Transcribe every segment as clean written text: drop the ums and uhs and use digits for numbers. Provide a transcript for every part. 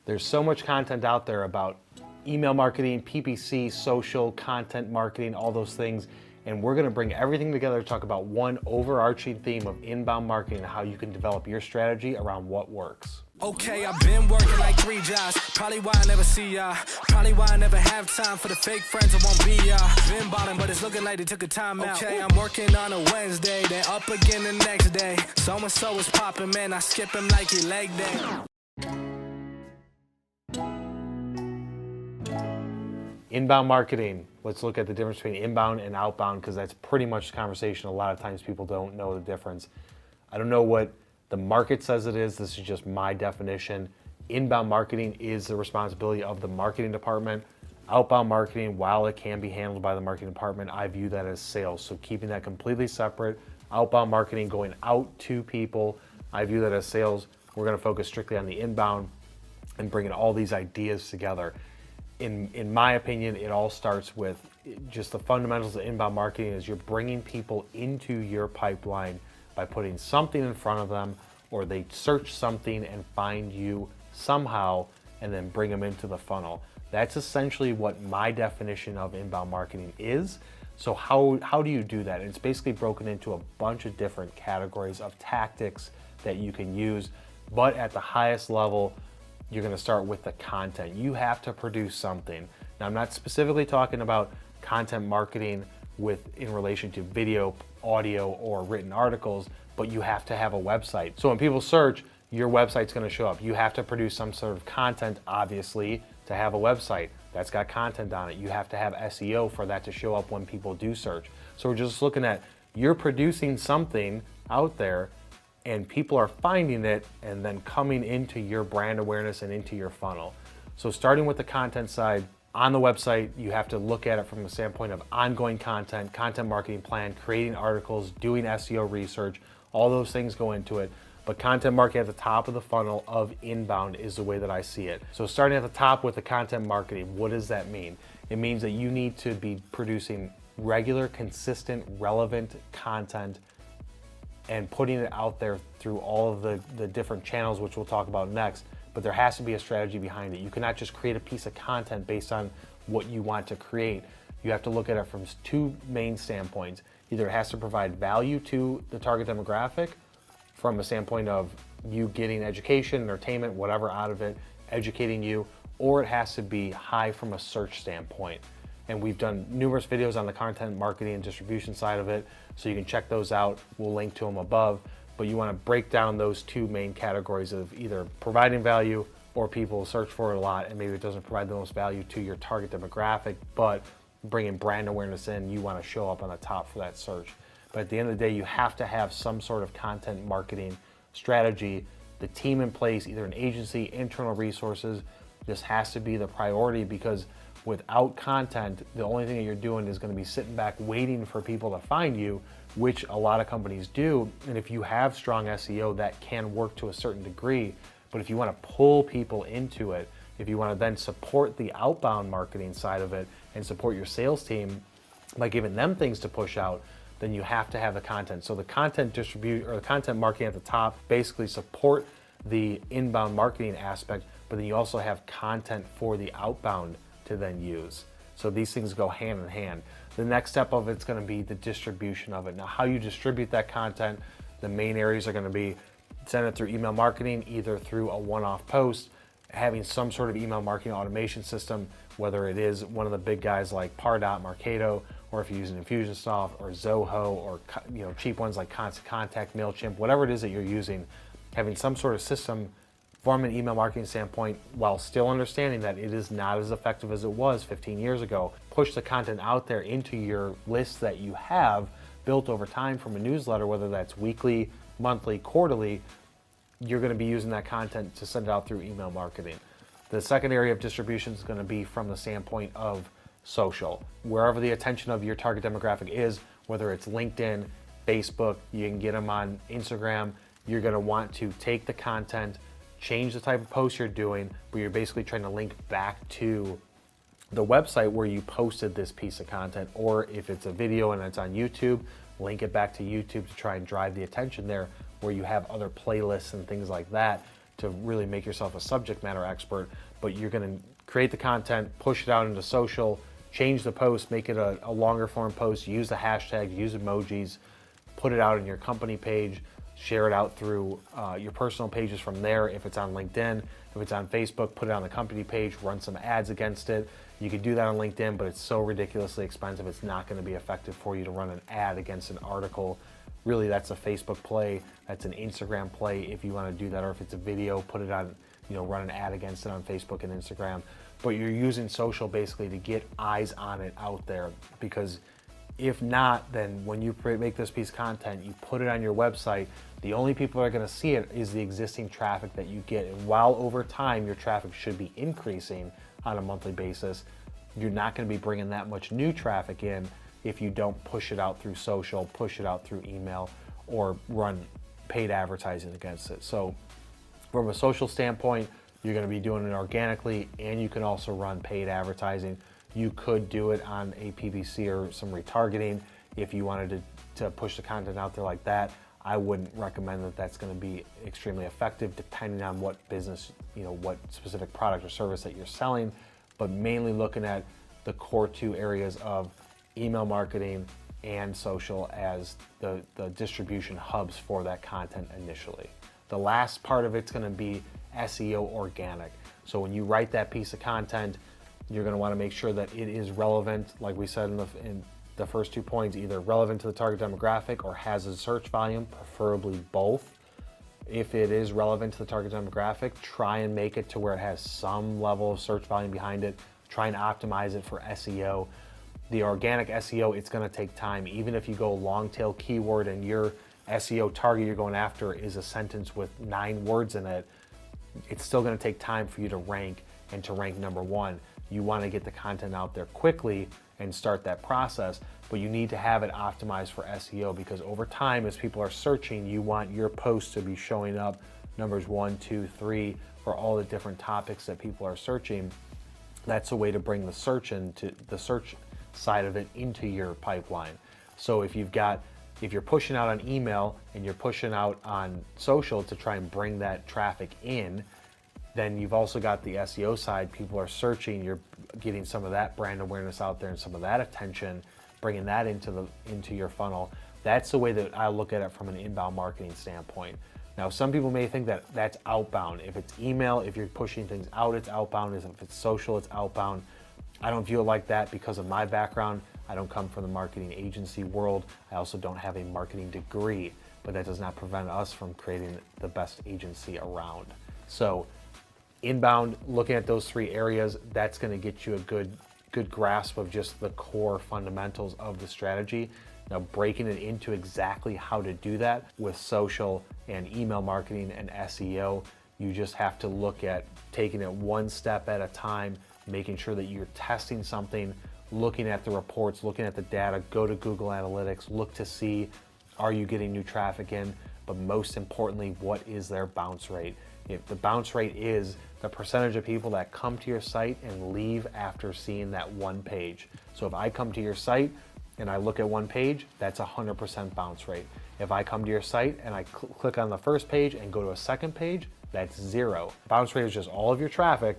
There's so much content out there about email marketing, PPC, social, content marketing, all those things. And we're gonna bring everything together to talk about one overarching theme of inbound marketing and how you can develop your strategy around what works. Okay, I've been working like 3 jobs. Probably why I never see ya. Probably why I never have time for the fake friends that won't be ya. Been ballin', but it's looking like they took a time out. Okay, I'm working on a Wednesday, then up again the next day. So-and-so is popping, man, I skip him like he leg day. Inbound marketing. Let's look at the difference between inbound and outbound, because that's pretty much the conversation. A lot of times people don't know the difference. I don't know what the market says it is. This is just my definition. Inbound marketing is the responsibility of the marketing department. Outbound marketing, while it can be handled by the marketing department, I view that as sales. So keeping that completely separate. Outbound marketing, going out to people, I view that as sales. We're going to focus strictly on the inbound and bringing all these ideas together. In my opinion, it all starts with just the fundamentals of inbound marketing is you're bringing people into your pipeline by putting something in front of them, or they search something and find you somehow and then bring them into the funnel. That's essentially what my definition of inbound marketing is. So how do you do that? And it's basically broken into a bunch of different categories of tactics that you can use, but at the highest level, you're gonna start with the content. You have to produce something. Now, I'm not specifically talking about content marketing in relation to video, audio, or written articles, but you have to have a website. So when people search, your website's gonna show up. You have to produce some sort of content, obviously, to have a website that's got content on it. You have to have SEO for that to show up when people do search. So we're just looking at, you're producing something out there and people are finding it and then coming into your brand awareness and into your funnel. So starting with the content side, on the website, you have to look at it from the standpoint of ongoing content, content marketing plan, creating articles, doing SEO research, all those things go into it. But content marketing at the top of the funnel of inbound is the way that I see it. So starting at the top with the content marketing, what does that mean? It means that you need to be producing regular, consistent, relevant content and putting it out there through all of the different channels, which we'll talk about next. But there has to be a strategy behind it. You cannot just create a piece of content based on what you want to create. You have to look at it from 2 main standpoints. Either it has to provide value to the target demographic from a standpoint of you getting education, entertainment, whatever out of it, educating you, or it has to be high from a search standpoint. And we've done numerous videos on the content marketing and distribution side of it, so you can check those out. We'll link to them above. But you want to break down those 2 main categories of either providing value or people search for it a lot and maybe it doesn't provide the most value to your target demographic, but bringing brand awareness in, you want to show up on the top for that search. But at the end of the day, you have to have some sort of content marketing strategy, the team in place, either an agency, internal resources. This has to be the priority, because without content, the only thing that you're doing is going to be sitting back waiting for people to find you, which a lot of companies do. And if you have strong SEO, that can work to a certain degree. But if you want to pull people into it, if you want to then support the outbound marketing side of it and support your sales team by giving them things to push out, then you have to have the content. So the content the content marketing at the top basically support the inbound marketing aspect, but then you also have content for the outbound to then use. So these things go hand in hand. The next step of it's going to be the distribution of it. Now, how you distribute that content, the main areas are going to be send it through email marketing, either through a one-off post, having some sort of email marketing automation system, whether it is one of the big guys like Pardot, Marketo, or if you're using Infusionsoft or Zoho, or cheap ones like Constant Contact, MailChimp, whatever it is that you're using, having some sort of system from an email marketing standpoint, while still understanding that it is not as effective as it was 15 years ago. Push the content out there into your list that you have built over time from a newsletter, whether that's weekly, monthly, quarterly. You're going to be using that content to send it out through email marketing. The second area of distribution is going to be from the standpoint of social. Wherever the attention of your target demographic is, whether it's LinkedIn, Facebook, you can get them on Instagram. You're going to want to take the content, change the type of post you're doing, but you're basically trying to link back to the website where you posted this piece of content, or if it's a video and it's on YouTube, link it back to YouTube to try and drive the attention there, where you have other playlists and things like that to really make yourself a subject matter expert, but you're going to create the content, push it out into social, change the post, make it a longer form post, use the hashtag, use emojis, put it out on your company page, share it out through your personal pages from there. If it's on LinkedIn, if it's on Facebook, put it on the company page, run some ads against it. You could do that on LinkedIn, but it's so ridiculously expensive, it's not going to be effective for you to run an ad against an article. Really, that's a Facebook play, that's an Instagram play if you want to do that, or if it's a video, put it on, run an ad against it on Facebook and Instagram. But you're using social basically to get eyes on it out there, because if not, then when you make this piece of content, you put it on your website, the only people that are going to see it is the existing traffic that you get. And while over time your traffic should be increasing on a monthly basis, you're not going to be bringing that much new traffic in if you don't push it out through social, push it out through email, or run paid advertising against it. So from a social standpoint, you're going to be doing it organically, and you can also run paid advertising. You could do it on a PPC or some retargeting if you wanted to push the content out there like that. I wouldn't recommend that. That's going to be extremely effective depending on what business, what specific product or service that you're selling, but mainly looking at the core two areas of email marketing and social as the distribution hubs for that content initially. The last part of it's going to be SEO organic. So when you write that piece of content, you're going to want to make sure that it is relevant, like we said in the first 2 points, either relevant to the target demographic or has a search volume, preferably both. If it is relevant to the target demographic, try and make it to where it has some level of search volume behind it. Try and optimize it for SEO. The organic SEO, it's going to take time. Even if you go long tail keyword and your SEO target you're going after is a sentence with 9 words in it, it's still going to take time for you to rank and to rank number 1. You want to get the content out there quickly and start that process, but you need to have it optimized for SEO, because over time, as people are searching, you want your posts to be showing up numbers 1, 2, 3 for all the different topics that people are searching. That's a way to bring the search side of it into your pipeline. So if you're pushing out on email and you're pushing out on social to try and bring that traffic in, then you've also got the SEO side. People are searching, you're getting some of that brand awareness out there and some of that attention, bringing that into your funnel. That's the way that I look at it from an inbound marketing standpoint. Now, some people may think that that's outbound. If it's email, if you're pushing things out, it's outbound. If it's social, it's outbound. I don't view it like that because of my background. I don't come from the marketing agency world. I also don't have a marketing degree, but that does not prevent us from creating the best agency around. So inbound, looking at those 3 areas, that's going to get you a good grasp of just the core fundamentals of the strategy. Now, breaking it into exactly how to do that with social and email marketing and SEO, you just have to look at taking it one step at a time, making sure that you're testing something, looking at the reports, looking at the data, go to Google Analytics, look to see, are you getting new traffic in? But most importantly, what is their bounce rate? If the bounce rate is the percentage of people that come to your site and leave after seeing that one page. So if I come to your site and I look at one page, that's 100% bounce rate. If I come to your site and I click on the first page and go to a second page, that's 0. Bounce rate is just all of your traffic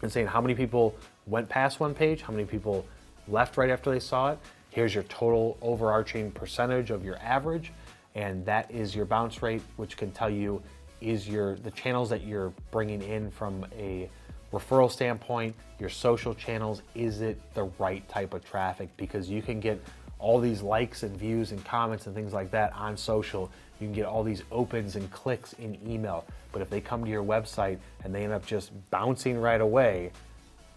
and saying how many people went past one page, how many people left right after they saw it. Here's your total overarching percentage of your average, and that is your bounce rate, which can tell you the channels that you're bringing in from a referral standpoint, your social channels, is it the right type of traffic? Because you can get all these likes and views and comments and things like that on social. You can get all these opens and clicks in email, but if they come to your website and they end up just bouncing right away,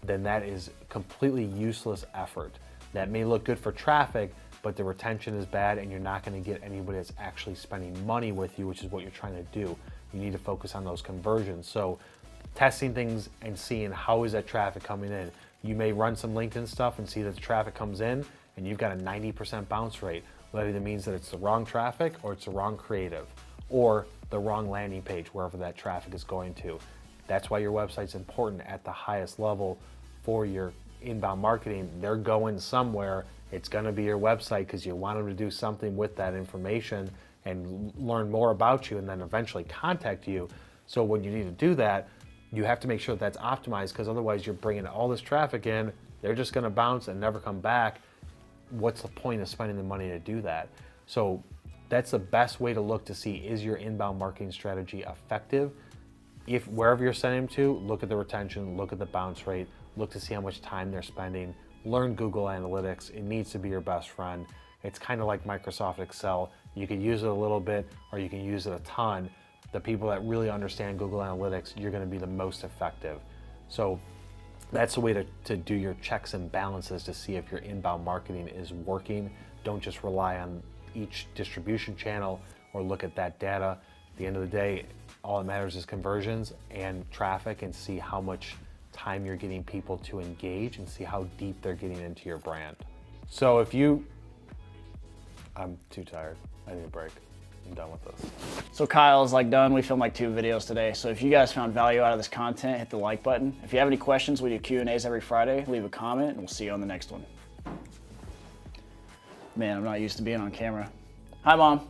then that is completely useless effort. That may look good for traffic, but the retention is bad and you're not going to get anybody that's actually spending money with you, which is what you're trying to do. You need to focus on those conversions. So testing things and seeing how is that traffic coming in. You may run some LinkedIn stuff and see that the traffic comes in and you've got a 90% bounce rate. Well, that either means that it's the wrong traffic or it's the wrong creative or the wrong landing page, wherever that traffic is going to. That's why your website's important at the highest level for your inbound marketing. They're going somewhere. It's going to be your website because you want them to do something with that information and learn more about you and then eventually contact you. So when you need to do that, you have to make sure that's optimized, because otherwise you're bringing all this traffic in, they're just gonna bounce and never come back. What's the point of spending the money to do that? So that's the best way to look to see, is your inbound marketing strategy effective? If wherever you're sending them to, look at the retention, look at the bounce rate, look to see how much time they're spending, learn Google Analytics. It needs to be your best friend. It's kind of like Microsoft Excel. You could use it a little bit or you can use it a ton. The people that really understand Google Analytics, you're gonna be the most effective. So that's the way to do your checks and balances to see if your inbound marketing is working. Don't just rely on each distribution channel or look at that data. At the end of the day, all that matters is conversions and traffic, and see how much time you're getting people to engage and see how deep they're getting into your brand. So I'm too tired. I need a break. I'm done with this. So Kyle's done. We filmed 2 videos today. So if you guys found value out of this content, hit the like button. If you have any questions, we do Q&As every Friday. Leave a comment and we'll see you on the next one. Man, I'm not used to being on camera. Hi, Mom.